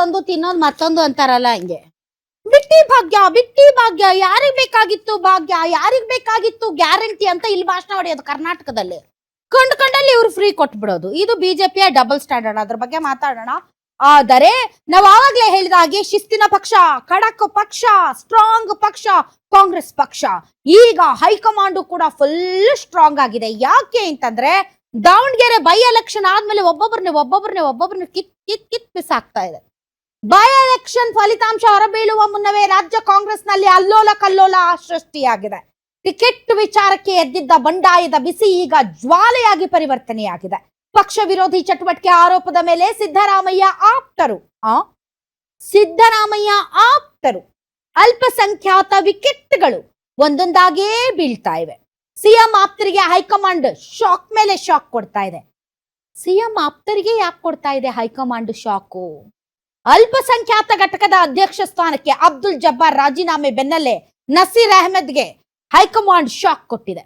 ಮಾಡೋದೊಂದು ತಿನ್ನೋದು ಮತ್ತೊಂದು ಅಂತಾರಲ್ಲ ಹಂಗೆ. ಬಿಟ್ಟಿ ಭಾಗ್ಯ ಯಾರಿಗ್ ಬೇಕಾಗಿತ್ತು ಭಾಗ್ಯ, ಯಾರಿಗ್ ಬೇಕಾಗಿತ್ತು ಗ್ಯಾರಂಟಿ ಅಂತ ಇಲ್ಲಿ ಭಾಷಣ ಹೊಡೆಯೋದು ಕರ್ನಾಟಕದಲ್ಲಿ. ಕಂಡಲ್ಲಿ ಇವ್ರು ಫ್ರೀ ಕೊಟ್ಬಿಡೋದು. ಇದು ಬಿಜೆಪಿಯ ಡಬಲ್ ಸ್ಟ್ಯಾಂಡರ್ಡ್. ಅದ್ರ ಬಗ್ಗೆ ಮಾತಾಡೋಣ. ಆದರೆ ನಾವು ಆವಾಗ್ಲೇ ಹೇಳಿದ ಹಾಗೆ ಶಿಸ್ತಿನ ಪಕ್ಷ, ಖಡಕ್ ಪಕ್ಷ, ಸ್ಟ್ರಾಂಗ್ ಪಕ್ಷ ಕಾಂಗ್ರೆಸ್ ಪಕ್ಷ. ಈಗ ಹೈಕಮಾಂಡ್ ಕೂಡ ಫುಲ್ ಸ್ಟ್ರಾಂಗ್ ಆಗಿದೆ. ಯಾಕೆ ಅಂತಂದ್ರೆ ದಾವಣಗೆರೆ ಬೈ ಎಲೆಕ್ಷನ್ ಆದ್ಮೇಲೆ ಒಬ್ಬೊಬ್ಬರನ್ನ ಕಿತ್ ಬಿಸಾಕ್ತಾ ಇದೆ. ಬೈ ಎಲೆಕ್ಷನ್ ಫಲಿತಾಂಶ ಹೊರಬೀಳುವ ಮುನ್ನವೇ ರಾಜ್ಯ ಕಾಂಗ್ರೆಸ್ ನಲ್ಲಿ ಅಲ್ಲೋಲ ಕಲ್ಲೋಲ ಸೃಷ್ಟಿಯಾಗಿದೆ. ಟಿಕೆಟ್ ವಿಚಾರಕ್ಕೆ ಎದ್ದಿದ್ದ ಬಂಡಾಯದ ಬಿಸಿ ಈಗ ಜ್ವಾಲೆಯಾಗಿ ಪರಿವರ್ತನೆಯಾಗಿದೆ. ಪಕ್ಷ ವಿರೋಧಿ ಚಟುವಟಿಕೆ ಆರೋಪದ ಮೇಲೆ ಸಿದ್ದರಾಮಯ್ಯ ಆಪ್ತರು ಅಲ್ಪಸಂಖ್ಯಾತ ವಿಕೆಟ್ಗಳು ಒಂದೊಂದಾಗೇ ಬೀಳ್ತಾ ಇವೆ. ಸಿಎಂ ಆಪ್ತರಿಗೆ ಹೈಕಮಾಂಡ್ ಶಾಕ್ ಮೇಲೆ ಶಾಕ್ ಕೊಡ್ತಾ ಇದೆ. ಸಿಎಂ ಆಪ್ತರಿಗೆ ಯಾಕೆ ಕೊಡ್ತಾ ಇದೆ ಹೈಕಮಾಂಡ್ ಶಾಕು? ಅಲ್ಪಸಂಖ್ಯಾತ ಘಟಕದ ಅಧ್ಯಕ್ಷ ಸ್ಥಾನಕ್ಕೆ ಅಬ್ದುಲ್ ಜಬ್ಬಾರ್ ರಾಜೀನಾಮೆ ಬೆನ್ನಲ್ಲೇ ನಸೀರ್ ಅಹಮದ್ಗೆ ಹೈಕಮಾಂಡ್ ಶಾಕ್ ಕೊಟ್ಟಿದೆ.